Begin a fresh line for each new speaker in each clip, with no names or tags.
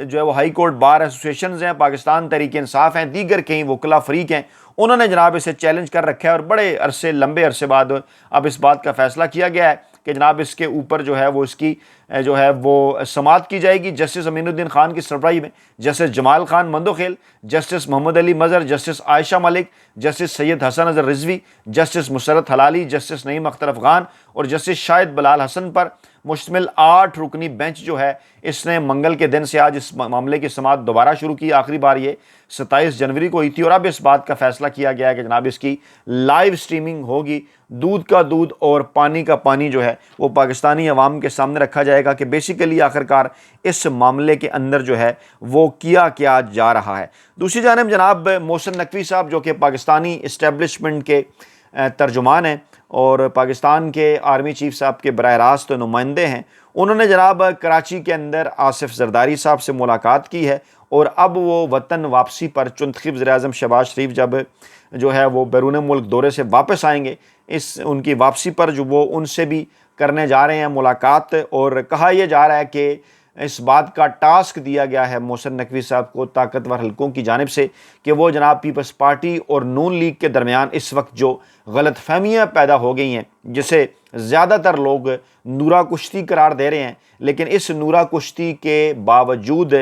جو ہے وہ ہائی کورٹ بار ایسوسیشنز ہیں، پاکستان تحریک انصاف ہیں، دیگر کئی وکلا فریق ہیں، انہوں نے جناب اسے چیلنج کر رکھا ہے اور بڑے لمبے عرصے بعد اب اس بات کا فیصلہ کیا گیا ہے کہ جناب اس کے اوپر جو ہے وہ اس کی جو ہے وہ سماعت کی جائے گی جسٹس امین الدین خان کی سربراہی میں، جسٹس جمال خان مندوخیل، جسٹس محمد علی مظہر، جسٹس عائشہ ملک، جسٹس سید حسن اظہر رضوی، جسٹس مسرت حلالی، جسٹس نعیم اختر افغان اور جسٹس شاہد بلال حسن پر مشتمل 8 رکنی بینچ جو ہے اس نے منگل کے دن سے آج اس معاملے کی سماعت دوبارہ شروع کی۔ آخری بار یہ 27 جنوری کو ہوئی تھی اور اب اس بات کا فیصلہ کیا گیا ہے کہ جناب اس کی لائیو سٹریمنگ ہوگی۔ دودھ کا دودھ اور پانی کا پانی جو ہے وہ پاکستانی عوام کے سامنے رکھا جائے گا کہ بیسیکلی آخرکار اس معاملے کے اندر جو ہے وہ کیا جا رہا ہے۔ دوسری جانب جناب محسن نقوی صاحب جو کہ پاکستانی اسٹیبلشمنٹ کے ترجمان ہیں اور پاکستان کے آرمی چیف صاحب کے براہ راست نمائندے ہیں، انہوں نے جناب کراچی کے اندر آصف زرداری صاحب سے ملاقات کی ہے اور اب وہ وطن واپسی پر چنتخب وزیر اعظم شہباز شریف جب جو ہے وہ بیرون ملک دورے سے واپس آئیں گے، ان کی واپسی پر جو وہ ان سے بھی کرنے جا رہے ہیں ملاقات، اور کہا یہ جا رہا ہے کہ اس بات کا ٹاسک دیا گیا ہے محسن نقوی صاحب کو طاقتور حلقوں کی جانب سے کہ وہ جناب پیپلز پارٹی اور نون لیگ کے درمیان اس وقت جو غلط فہمیاں پیدا ہو گئی ہیں، جسے زیادہ تر لوگ نورا کشتی قرار دے رہے ہیں، لیکن اس نورا کشتی کے باوجود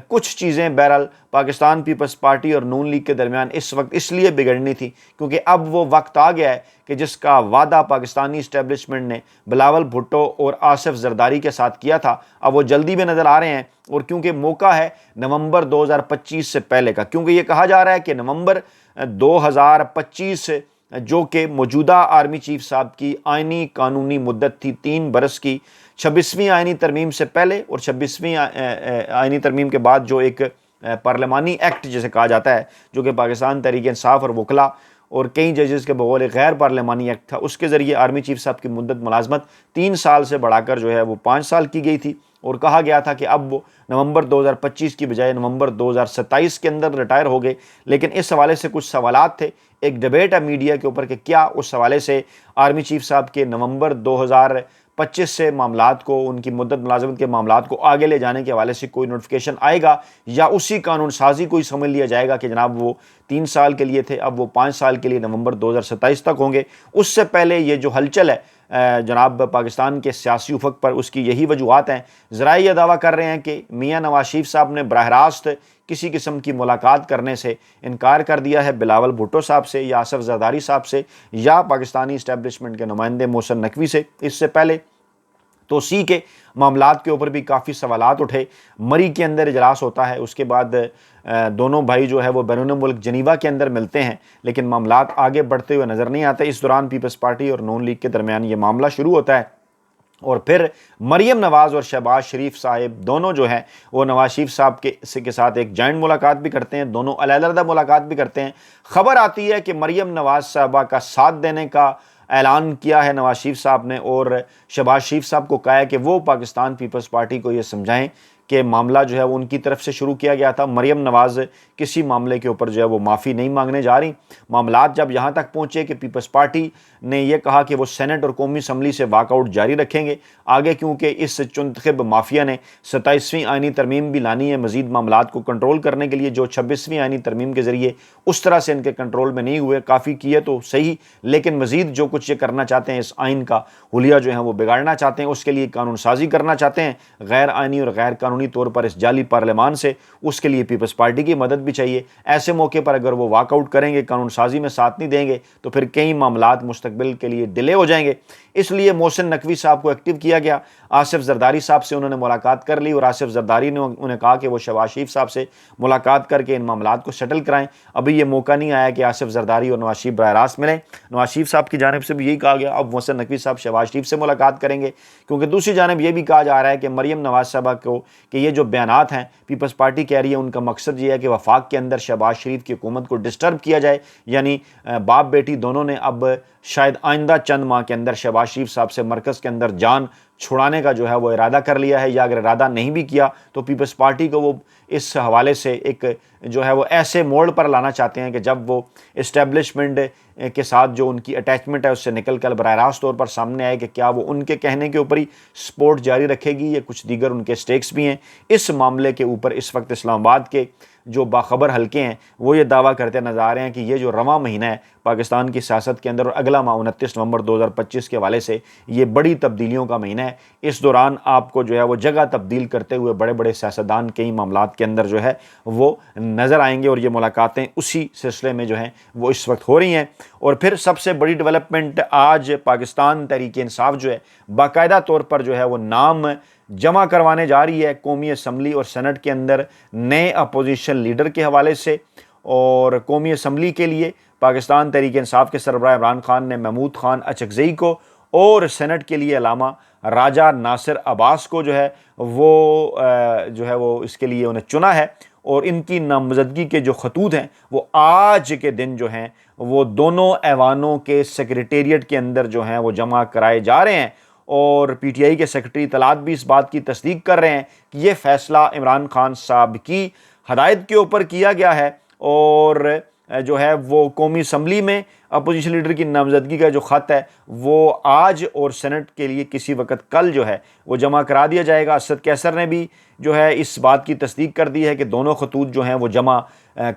کچھ چیزیں بہرحال پاکستان پیپلز پارٹی اور نون لیگ کے درمیان اس وقت اس لیے بگڑنی تھی کیونکہ اب وہ وقت آ گیا ہے کہ جس کا وعدہ پاکستانی اسٹیبلشمنٹ نے بلاول بھٹو اور آصف زرداری کے ساتھ کیا تھا اب وہ جلدی میں نظر آ رہے ہیں، اور کیونکہ موقع ہے نومبر 2025 سے پہلے کا، کیونکہ یہ کہا جا رہا ہے کہ نومبر 2025 جو کہ موجودہ آرمی چیف صاحب کی آئینی قانونی مدت تھی 3 برس کی، 26ویں آئینی ترمیم سے پہلے اور 26ویں آئینی ترمیم کے بعد جو ایک پارلیمانی ایکٹ جسے کہا جاتا ہے جو کہ پاکستان تحریک انصاف اور وکلا اور کئی ججز کے بقول ایک غیر پارلیمانی ایکٹ تھا، اس کے ذریعے آرمی چیف صاحب کی مدت ملازمت 3 سال سے بڑھا کر جو ہے وہ 5 سال کی گئی تھی، اور کہا گیا تھا کہ اب وہ نومبر 2025 کی بجائے نومبر 2027 کے اندر ریٹائر ہو گئے۔ لیکن اس حوالے سے کچھ سوالات تھے، ایک ڈیبیٹ ہے میڈیا کے اوپر کہ کیا اس حوالے سے آرمی چیف صاحب کے نومبر 2025 سے معاملات کو، ان کی مدت ملازمت کے معاملات کو آگے لے جانے کے حوالے سے کوئی نوٹیفیکیشن آئے گا یا اسی قانون سازی کو ہی سمجھ لیا جائے گا کہ جناب وہ 3 سال کے لیے تھے اب وہ 5 سال کے لیے نومبر 2027 تک ہوں گے۔ اس سے پہلے یہ جو ہلچل ہے جناب پاکستان کے سیاسی افق پر، اس کی یہی وجوہات ہیں۔ ذرائع یہ دعویٰ کر رہے ہیں کہ میاں نواز شریف صاحب نے براہ راست کسی قسم کی ملاقات کرنے سے انکار کر دیا ہے بلاول بھٹو صاحب سے یا آصف زرداری صاحب سے یا پاکستانی اسٹیبلشمنٹ کے نمائندے محسن نقوی سے۔ اس سے پہلے توسیع کے معاملات کے اوپر بھی کافی سوالات اٹھے، مری کے اندر اجلاس ہوتا ہے، اس کے بعد دونوں بھائی جو ہے وہ بیرون ملک جنیوا کے اندر ملتے ہیں، لیکن معاملات آگے بڑھتے ہوئے نظر نہیں آتے۔ اس دوران پیپلز پارٹی اور نون لیگ کے درمیان یہ معاملہ شروع ہوتا ہے، اور پھر مریم نواز اور شہباز شریف صاحب دونوں جو ہیں وہ نواز شریف صاحب کے ساتھ ایک جوائنٹ ملاقات بھی کرتے ہیں، دونوں علیحدہ ملاقات بھی کرتے ہیں۔ خبر آتی ہے کہ مریم نواز صاحبہ کا ساتھ دینے کا اعلان کیا ہے نواز شریف صاحب نے، اور شہباز شریف صاحب کو کہا ہے کہ وہ پاکستان پیپلز پارٹی کو یہ سمجھائیں کہ معاملہ جو ہے وہ ان کی طرف سے شروع کیا گیا تھا۔ مریم نواز کسی معاملے کے اوپر جو ہے وہ معافی نہیں مانگنے جا رہی۔ معاملات جب یہاں تک پہنچے کہ پیپلز پارٹی نے یہ کہا کہ وہ سینٹ اور قومی اسمبلی سے واک آؤٹ جاری رکھیں گے آگے، کیونکہ اس چنتخب مافیا نے 27ویں آئینی ترمیم بھی لانی ہے مزید معاملات کو کنٹرول کرنے کے لیے، جو 26ویں آئینی ترمیم کے ذریعے اس طرح سے ان کے کنٹرول میں نہیں ہوئے۔ کافی کیے تو صحیح، لیکن مزید جو کچھ یہ کرنا چاہتے ہیں، اس آئین کا حلیہ جو ہے وہ بگاڑنا چاہتے ہیں، اس کے لیے قانون سازی کرنا چاہتے ہیں غیر آئینی اور غیر قانونی طور پر اس جعلی پارلیمان سے، اس کے لیے پیپلز پارٹی کی مدد بھی چاہیے۔ ایسے موقع پر اگر وہ واک آؤٹ کریں گے، قانون سازی میں ساتھ نہیں دیں گے، تو پھر کئی معاملات مستقبل کے لیے ڈیلے ہو جائیں گے۔ اس لیے محسن نقوی صاحب کو ایکٹیو کیا گیا، آصف زرداری صاحب سے انہوں نے ملاقات کر لی، اور آصف زرداری نے انہیں کہا کہ وہ شہباز شریف صاحب سے ملاقات کر کے ان معاملات کو سیٹل کرائیں۔ ابھی یہ موقع نہیں آیا کہ آصف زرداری اور نواز شریف براہ راست ملیں، نواز شریف صاحب کی جانب سے بھی یہی کہا گیا اب محسن نقوی صاحب شہباز شریف سے ملاقات کریں گے، کیونکہ دوسری جانب یہ بھی کہا جا رہا ہے کہ مریم نواز صاحبہ کو کہ یہ جو بیانات ہیں پیپلز پارٹی کہہ رہی ہے ان کا مقصد یہ ہے کہ وفاق کے اندر شہباز شریف کی حکومت کو ڈسٹرب کیا جائے، یعنی باپ بیٹی دونوں نے اب شاید آئندہ چند ماہ کے اندر شہباز شریف صاحب سے مرکز کے اندر جان چھڑانے کا جو ہے وہ ارادہ کر لیا ہے، یا اگر ارادہ نہیں بھی کیا تو پیپلز پارٹی کو وہ اس حوالے سے ایک جو ہے وہ ایسے موڑ پر لانا چاہتے ہیں کہ جب وہ اسٹیبلشمنٹ کے ساتھ جو ان کی اٹیچمنٹ ہے اس سے نکل کر براہ راست طور پر سامنے آئے کہ کیا وہ ان کے کہنے کے اوپر ہی سپورٹ جاری رکھے گی یا کچھ دیگر ان کے سٹیکس بھی ہیں۔ اس معاملے کے اوپر اس وقت اسلام آباد کے جو باخبر حلقے ہیں وہ یہ دعویٰ کرتے نظر آ رہے ہیں کہ یہ جو رواں مہینہ ہے پاکستان کی سیاست کے اندر اور اگلا ماہ 29 نومبر 2025 کے حوالے سے یہ بڑی تبدیلیوں کا مہینہ ہے۔ اس دوران آپ کو جو ہے وہ جگہ تبدیل کرتے ہوئے بڑے بڑے سیاستدان کئی معاملات کے اندر جو ہے وہ نظر آئیں گے، اور یہ ملاقاتیں اسی سلسلے میں جو ہیں وہ اس وقت ہو رہی ہیں۔ اور پھر سب سے بڑی ڈیولپمنٹ آج پاکستان تحریک انصاف جو ہے باقاعدہ طور پر جو ہے وہ نام جمع کروانے جا رہی ہے قومی اسمبلی اور سینٹ کے اندر نئے اپوزیشن لیڈر کے حوالے سے۔ اور قومی اسمبلی کے لیے پاکستان تحریک انصاف کے سربراہ عمران خان نے محمود خان اچکزئی کو، اور سینٹ کے لیے علامہ راجہ ناصر عباس کو جو ہے وہ اس کے لیے انہیں چنا ہے۔ اور ان کی نامزدگی کے جو خطوط ہیں وہ آج کے دن جو ہیں وہ دونوں ایوانوں کے سیکریٹریٹ کے اندر جو ہیں وہ جمع کرائے جا رہے ہیں، اور پی ٹی آئی کے سیکرٹری اطلاعات بھی اس بات کی تصدیق کر رہے ہیں کہ یہ فیصلہ عمران خان صاحب کی ہدایت کے اوپر کیا گیا ہے، اور جو ہے وہ قومی اسمبلی میں اپوزیشن لیڈر کی نامزدگی کا جو خط ہے وہ آج، اور سینٹ کے لیے کسی وقت کل جو ہے وہ جمع کرا دیا جائے گا۔ اسد کیسر نے بھی جو ہے اس بات کی تصدیق کر دی ہے کہ دونوں خطوط جو ہیں وہ جمع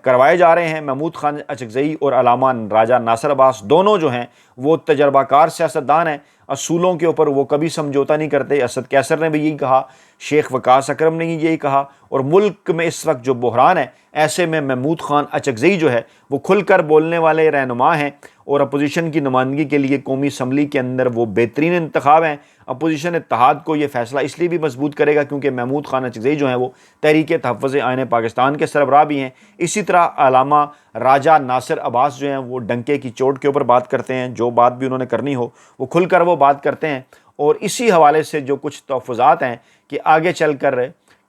کروائے جا رہے ہیں۔ محمود خان اچکزئی اور علامہ راجہ ناصر عباس دونوں جو ہیں وہ تجربہ کار سیاستدان ہیں، اصولوں کے اوپر وہ کبھی سمجھوتا نہیں کرتے۔ اسد کیسر نے بھی یہی کہا، شیخ وقاص اکرم نے یہی کہا، اور ملک میں اس وقت جو بحران ہے ایسے میں محمود خان اچکزئی جو ہے وہ کھل کر بولنے والے رہنما ہیں، اور اپوزیشن کی نمائندگی کے لیے قومی اسمبلی کے اندر وہ بہترین انتخاب ہیں۔ اپوزیشن اتحاد کو یہ فیصلہ اس لیے بھی مضبوط کرے گا کیونکہ محمود خان اچکزئی جو ہیں وہ تحریک تحفظ آئین پاکستان کے سربراہ بھی ہیں۔ اسی طرح علامہ راجہ ناصر عباس جو ہیں وہ ڈنکے کی چوٹ کے اوپر بات کرتے ہیں، جو بات بھی انہوں نے کرنی ہو وہ کھل کر وہ بات کرتے ہیں۔ اور اسی حوالے سے جو کچھ تحفظات ہیں کہ آگے چل کر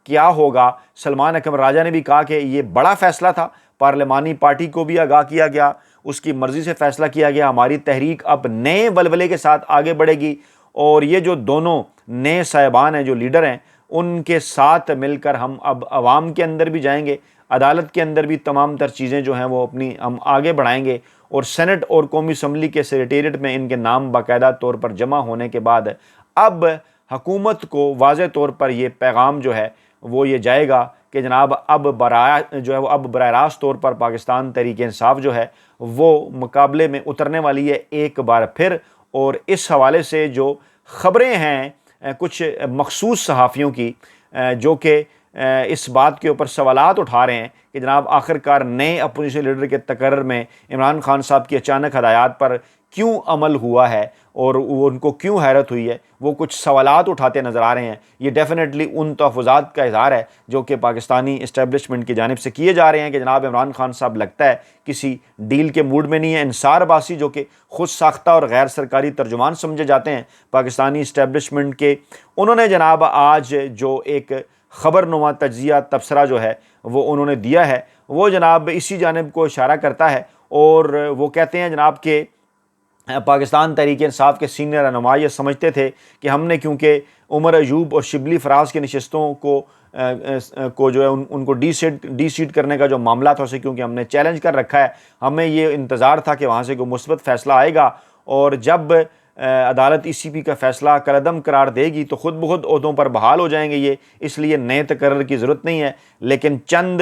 کیا ہوگا، سلمان اکمل راجہ نے بھی کہا کہ یہ بڑا فیصلہ تھا، پارلیمانی پارٹی کو بھی آگاہ کیا گیا، اس کی مرضی سے فیصلہ کیا گیا، ہماری تحریک اب نئے ولولے کے ساتھ آگے بڑھے گی، اور یہ جو دونوں نئے صاحبان ہیں جو لیڈر ہیں ان کے ساتھ مل کر ہم اب عوام کے اندر بھی جائیں گے، عدالت کے اندر بھی تمام تر چیزیں جو ہیں وہ اپنی ہم آگے بڑھائیں گے، اور سینٹ اور قومی اسمبلی کے سیکریٹریٹ میں ان کے نام باقاعدہ طور پر جمع ہونے کے بعد اب حکومت کو واضح طور پر یہ پیغام جو ہے وہ یہ جائے گا کہ جناب اب براہ راست طور پر پاکستان تحریک انصاف جو ہے وہ مقابلے میں اترنے والی ہے ایک بار پھر۔ اور اس حوالے سے جو خبریں ہیں کچھ مخصوص صحافیوں کی جو کہ اس بات کے اوپر سوالات اٹھا رہے ہیں کہ جناب آخرکار نئے اپوزیشن لیڈر کے تقرر میں عمران خان صاحب کی اچانک ہدایات پر کیوں عمل ہوا ہے اور ان کو کیوں حیرت ہوئی ہے، وہ کچھ سوالات اٹھاتے نظر آ رہے ہیں۔ یہ ڈیفینیٹلی ان تحفظات کا اظہار ہے جو کہ پاکستانی اسٹیبلشمنٹ کی جانب سے کیے جا رہے ہیں کہ جناب عمران خان صاحب لگتا ہے کسی ڈیل کے موڈ میں نہیں ہے۔ انصار عباسی جو کہ خود ساختہ اور غیر سرکاری ترجمان سمجھے جاتے ہیں پاکستانی اسٹیبلشمنٹ کے، انہوں نے جناب آج جو ایک خبر نما تجزیہ تبصرہ جو ہے وہ انہوں نے دیا ہے، وہ جناب اسی جانب کو اشارہ کرتا ہے، اور وہ کہتے ہیں جناب کہ پاکستان تحریک انصاف کے سینئر رہنما یہ سمجھتے تھے کہ ہم نے کیونکہ عمر ایوب اور شبلی فراز کی نشستوں کو جو ہے ان کو ڈی سیٹ کرنے کا جو معاملہ تھا اسے کیونکہ ہم نے چیلنج کر رکھا ہے، ہمیں یہ انتظار تھا کہ وہاں سے کوئی مثبت فیصلہ آئے گا، اور جب عدالت ای سی پی کا فیصلہ کالعدم قرار دے گی تو خود بخود عہدوں پر بحال ہو جائیں گے یہ، اس لیے نئے تقرر کی ضرورت نہیں ہے۔ لیکن چند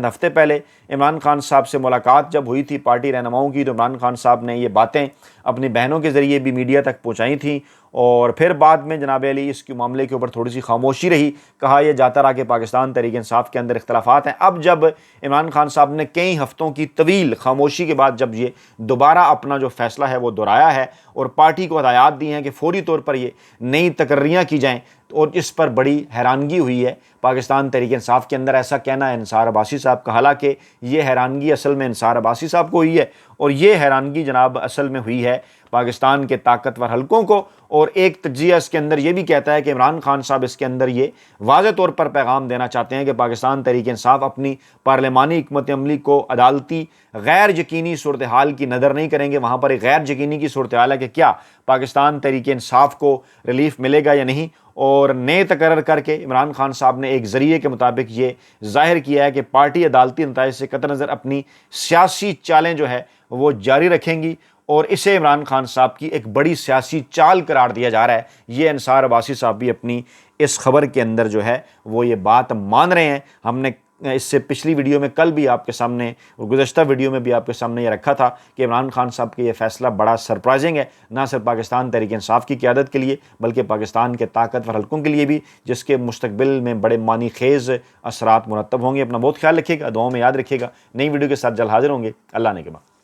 ہفتے پہلے عمران خان صاحب سے ملاقات جب ہوئی تھی پارٹی رہنماؤں کی، تو عمران خان صاحب نے یہ باتیں اپنی بہنوں کے ذریعے بھی میڈیا تک پہنچائی تھیں، اور پھر بعد میں جناب علی اس کے معاملے کے اوپر تھوڑی سی خاموشی رہی، کہا یہ جاتا رہا کہ پاکستان تحریک انصاف کے اندر اختلافات ہیں۔ اب جب عمران خان صاحب نے کئی ہفتوں کی طویل خاموشی کے بعد جب یہ دوبارہ اپنا جو فیصلہ ہے وہ دہرایا ہے اور پارٹی کو ہدایات دی ہیں کہ فوری طور پر یہ نئی تقرریاں کی جائیں، اور اس پر بڑی حیرانگی ہوئی ہے پاکستان تحریک انصاف کے اندر۔ ایسا کہنا ہے انصار عباسی صاحب کا، حالانکہ یہ حیرانگی اصل میں انصار عباسی صاحب کو ہوئی ہے، اور یہ حیرانگی جناب اصل میں ہوئی ہے پاکستان کے طاقتور حلقوں کو۔ اور ایک تجزیہ اس کے اندر یہ بھی کہتا ہے کہ عمران خان صاحب اس کے اندر یہ واضح طور پر پیغام دینا چاہتے ہیں کہ پاکستان تحریک انصاف اپنی پارلیمانی حکمت عملی کو عدالتی غیر یقینی صورتحال کی نظر نہیں کریں گے۔ وہاں پر ایک غیر یقینی کی صورتحال ہے کہ کیا پاکستان تحریک انصاف کو ریلیف ملے گا یا نہیں، اور نئے تقرر کر کے عمران خان صاحب نے ایک ذریعے کے مطابق یہ ظاہر کیا ہے کہ پارٹی عدالتی نتائج سے قطع نظر اپنی سیاسی چالیں جو ہے وہ جاری رکھیں گی، اور اسے عمران خان صاحب کی ایک بڑی سیاسی چال قرار دیا جا رہا ہے۔ یہ انصار عباسی صاحب بھی اپنی اس خبر کے اندر جو ہے وہ یہ بات مان رہے ہیں۔ ہم نے اس سے پچھلی ویڈیو میں کل بھی آپ کے سامنے اور گزشتہ ویڈیو میں بھی آپ کے سامنے یہ رکھا تھا کہ عمران خان صاحب کا یہ فیصلہ بڑا سرپرائزنگ ہے، نہ صرف پاکستان تحریک انصاف کی قیادت کے لیے بلکہ پاکستان کے طاقتور حلقوں کے لیے بھی، جس کے مستقبل میں بڑے معنی خیز اثرات مرتب ہوں گے۔ اپنا بہت خیال رکھیے گا، دعاؤں میں یاد رکھیے گا۔ نئی ویڈیو کے ساتھ جلد حاضر ہوں گے۔ اللہ نے کے بعد۔